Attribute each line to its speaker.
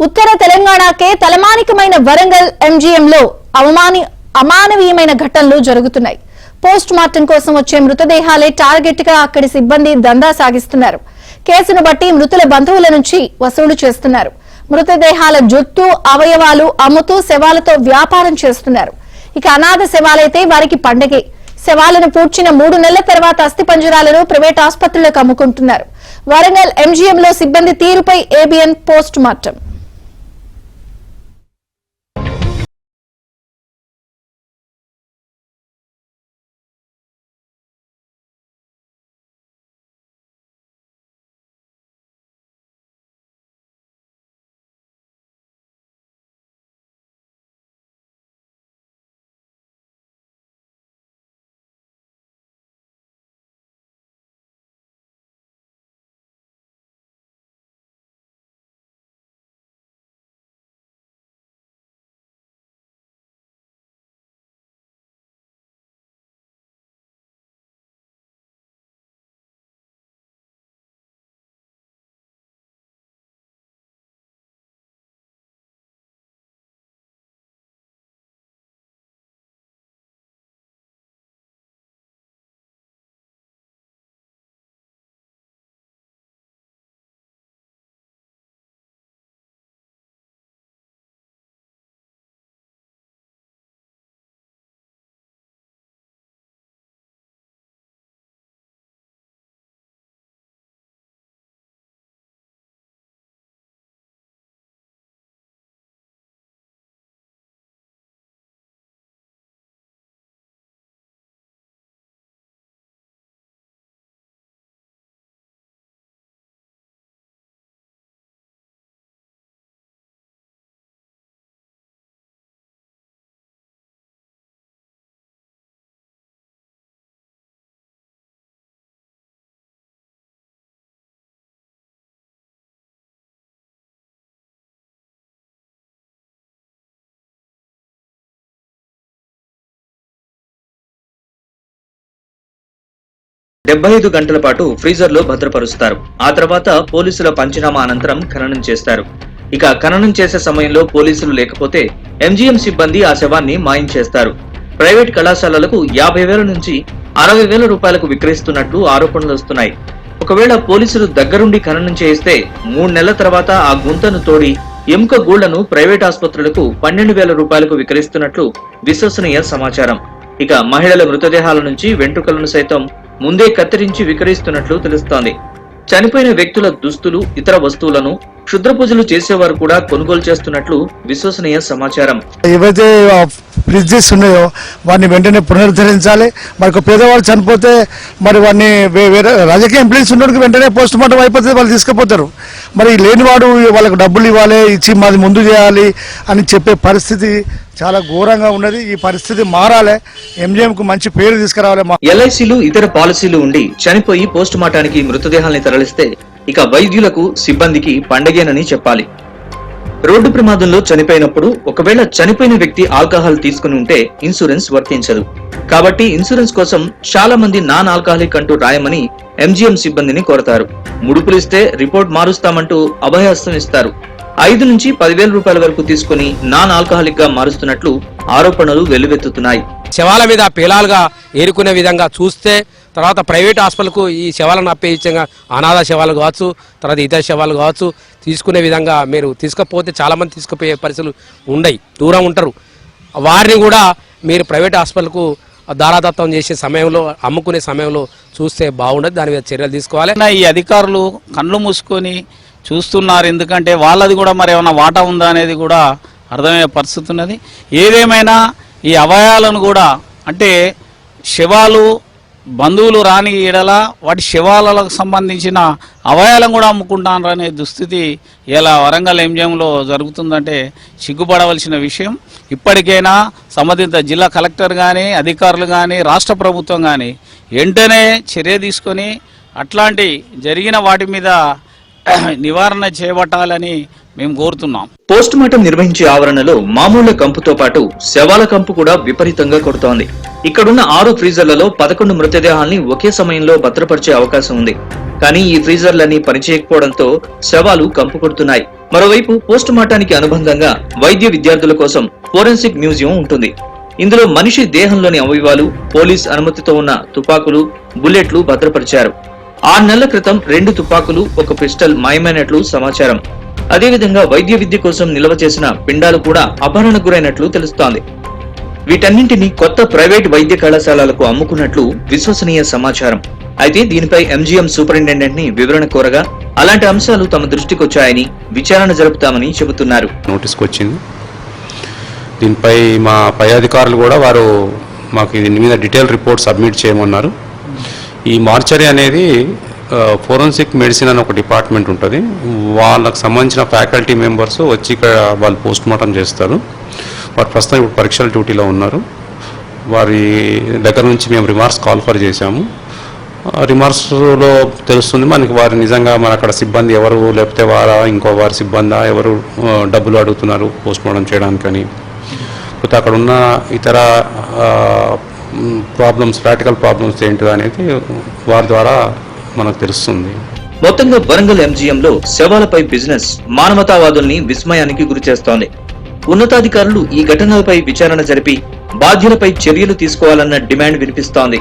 Speaker 1: ఉత్తర తెలంగాణకే తలమానికమైన వరంగల్ ఎంజీఎంలో అమానవీయమైన ఘటనలు జరుగుతున్నాయి. Post mortem కోసం వచ్చే మృతదేహాలే టార్గెట్ గా అక్కడి సిబ్బంది దందా సాగిస్తున్నారు. కేసును బట్టి మృతుల బంధువుల నుంచి వసూలు చేస్తున్నారు. మృతదేహాల జుత్తు అవయవాలు అమ్ముతూ శవాలతో వ్యాపారం చేస్తున్నారు. ఇక అనాథ శవాలైతే వారికి పండగే. శవాలను పూడ్చిన 3 నెలల తర్వాత అస్థిపంజరాలను ప్రైవేట్ ఆసుపత్రులకు అమ్ముకుంటున్నారు. వరంగల్ ఎంజీఎంలో సిబ్బంది తీరుపై ఏబిఎన్ పోస్ట్ మార్టం.
Speaker 2: "75 గంటల పాటు ఫ్రీజర్ లో భద్రపరుస్తారు. ఆ తర్వాత పోలీసుల పంచనామా అనంతరం ఖననం చేస్తారు. ఇక ఖననం చేసే సమయంలో పోలీసులు లేకపోతే ఎంజీఎం సిబ్బంది ఆ శవాన్ని మాయం చేస్తారు. ప్రైవేట్ కళాశాలలకు 50,000 నుంచి 60,000 రూపాయలకు విక్రయిస్తున్నట్లు ఆరోపణలు వస్తున్నాయి. ఒకవేళ పోలీసులు దగ్గరుండి ఖననం చేయిస్తే 3 నెలల తర్వాత ఆ గుంతను తోడి ఎముక గూళ్లను ప్రైవేట్ ఆసుపత్రులకు 12,000 రూపాయలకు విక్రయిస్తున్నట్లు విశ్వసనీయ సమాచారం. ఇక మహిళల మృతదేహాల నుంచి వెంట్రుకలను సైతం ముందే కత్తిరించి విక్రయిస్తున్నట్లు తెలుస్తోంది. చనిపోయిన వ్యక్తుల దుస్తులు, ఇతర వస్తువులను క్షుద్ర పూజలు చేసేవారు కూడా కొనుగోలు చేస్తున్నట్లు విశ్వసనీయ సమాచారం.
Speaker 3: ఏవైతే ఫ్రిడ్జెస్ ఉన్నాయో వాటిని వెంటనే పునరుద్ధరించాలి. మరి పేదవాళ్ళు చనిపోతే మరి వాడిని వేరే రాజకీయ ఎంప్లాయీస్ ఉన్నోడికి వెంటనే పోస్ట్ మార్టం అయిపోతే వాళ్ళు తీసుకుపోతారు. మరి లేనివాడు వాళ్ళకు డబ్బులు ఇవ్వాలి, ఇచ్చి మాది ముందు చేయాలి అని చెప్పే పరిస్థితి చాలా ఘోరంగా ఉన్నది. ఈ పరిస్థితి మారాలి. ఎంజీఎం కు మంచి పేరు తీసుకురావాలి.
Speaker 2: ఎల్ఐసీలు, ఇతర పాలసీలు ఉండి చనిపోయి పోస్ట్ మార్టానికి మృతదేహాల్ని తరలిస్తే ఇక వైద్యులకు, సిబ్బందికి పండగేనని చెప్పాలి. రోడ్డు ప్రమాదంలో చనిపోయినప్పుడు ఒకవేళ చనిపోయిన వ్యక్తి ఆల్కహాల్ తీసుకుని ఉంటే ఇన్సూరెన్స్ వర్తించదు. కాబట్టి ఇన్సూరెన్స్ కోసం చాలా మంది నాన్ ఆల్కహాలిక్ అంటూ రాయమని ఎంజీఎం సిబ్బందిని కోరతారు. ముడుపులిస్తే రిపోర్ట్ మారుస్తామంటూ అభయహస్తం ఇస్తారు. 5 నుంచి 10,000 రూపాయల వరకు తీసుకుని నాన్ ఆల్కహాలిక్ గా మారుస్తున్నట్లు ఆరోపణలు వెల్లువెత్తుతున్నాయి.
Speaker 4: శవాల మీద పేలాలుగా ఏరుకునే విధంగా చూస్తే తర్వాత ప్రైవేట్ హాస్పిటల్కు ఈ శవాలను అప్పగించగా అనాథ శవాలు కావచ్చు, తర్వాత ఇతర శవాలు కావచ్చు తీసుకునే విధంగా మీరు తీసుకపోతే చాలామంది తీసుకుపోయే పరిస్థితులు ఉండయి, దూరం ఉంటారు. వారిని కూడా మీరు ప్రైవేట్ హాస్పిటల్కు దారాదత్తం చేసే సమయంలో, అమ్ముకునే సమయంలో చూస్తే బాగుండదు. దాని మీద చర్యలు తీసుకోవాలి.
Speaker 5: ఈ అధికారులు కళ్ళు మూసుకొని చూస్తున్నారు. ఎందుకంటే వాళ్ళది కూడా మరి ఏమైనా వాటా ఉందా అనేది కూడా అర్థమయ్యే పరిస్థితి ఉన్నది. ఏదేమైనా ఈ అవయవాలను కూడా అంటే శవాలు బంధువులు రాని ఎడల వాటి శవాలకు సంబంధించిన అవయవాలను కూడా అమ్ముకుంటారు అనే దుస్థితి ఇలా వరంగల్ ఎంజీఎంలో జరుగుతుందంటే సిగ్గుపడవలసిన విషయం. ఇప్పటికైనా సంబంధిత జిల్లా కలెక్టర్ కానీ, అధికారులు కానీ, రాష్ట్ర ప్రభుత్వం కానీ వెంటనే చర్య తీసుకొని అట్లాంటి జరిగిన వాటి మీద నివారణ చేపట్టాలని మేము కోరుతున్నాం.
Speaker 2: పోస్ట్ మార్టం నిర్వహించే ఆవరణలో మామూలు కంపుతో పాటు శవాల కంపు కూడా విపరీతంగా కొడుతోంది. ఇక్కడున్న 6 ఫ్రీజర్లలో 11 మృతదేహాల్ని ఒకే సమయంలో భద్రపరిచే అవకాశం ఉంది. కానీ ఈ ఫ్రీజర్లన్నీ పనిచేయకపోవడంతో శవాలు కంపు కొడుతున్నాయి. మరోవైపు పోస్ట్ మార్టానికి అనుబంధంగా వైద్య విద్యార్థుల కోసం ఫోరెన్సిక్ మ్యూజియం ఉంటుంది. ఇందులో మనిషి దేహంలోని అవయవాలు, పోలీస్ అనుమతితో ఉన్న తుపాకులు, బుల్లెట్లు భద్రపరిచారు. 6 నెలల క్రితం 2 తుపాకులు, 1 పిస్టల్ మాయమైనట్లు సమాచారం. అదేవిధంగా వైద్య విద్య కోసం నిల్వ చేసిన పిండాలు కూడా అపహరణకు గురైనట్లు తెలుస్తోంది. వీటన్నింటినీ కొత్త ప్రైవేట్ వైద్య కళాశాలలకు అమ్ముకున్నట్లు విశ్వసనీయ సమాచారం. అయితే దీనిపై ఎంజీఎం సూపరింటెండెంట్ ని వివరణ కోరగా అలాంటి అంశాలు తమ దృష్టికొచ్చాయని విచారణ జరుపుతామని చెబుతున్నారు.
Speaker 6: నోటీస్కి వచ్చింది. దీనిపై మా పై అధికారులు కూడా వారు మాకు దీని మీద డీటెయిల్ రిపోర్ట్ సబ్మిట్ చేయమన్నారు. ఈ మార్చరీ అనేది ఫోరెన్సిక్ మెడిసిన్ అని ఒక డిపార్ట్మెంట్ ఉంటుంది. వాళ్ళకు సంబంధించిన ఫ్యాకల్టీ మెంబర్స్ వచ్చి ఇక్కడ వాళ్ళు పోస్ట్ మార్టం చేస్తారు. వారు ప్రస్తుతం ఇప్పుడు పరీక్షల డ్యూటీలో ఉన్నారు. వారి దగ్గర నుంచి మేము రిమార్క్స్ కాల్ఫర్ చేశాము. రిమార్క్స్లో తెలుస్తుంది మనకి వారు నిజంగా మన అక్కడ సిబ్బంది ఎవరు, లేకపోతే ఇంకో వారి సిబ్బందా ఎవరు డబ్బులు అడుగుతున్నారు పోస్ట్ మార్టం చేయడానికని, లేకపోతే అక్కడ ఉన్న ఇతర ప్రాబ్లమ్స్, ప్రాక్టికల్ ప్రాబ్లమ్స్ ఏంటిది అనేది వారి ద్వారా మనకు తెలుస్తుంది.
Speaker 2: మొత్తంగా వరంగల్ ఎంజీఎం లో శవాలపై బిజినెస్ మానవతావాదుల్ని విస్మయానికి గురిచేస్తోంది. ఉన్నతాధికారులు ఈ ఘటనలపై విచారణ జరిపి బాధ్యులపై చర్యలు తీసుకోవాలన్న డిమాండ్ వినిపిస్తోంది.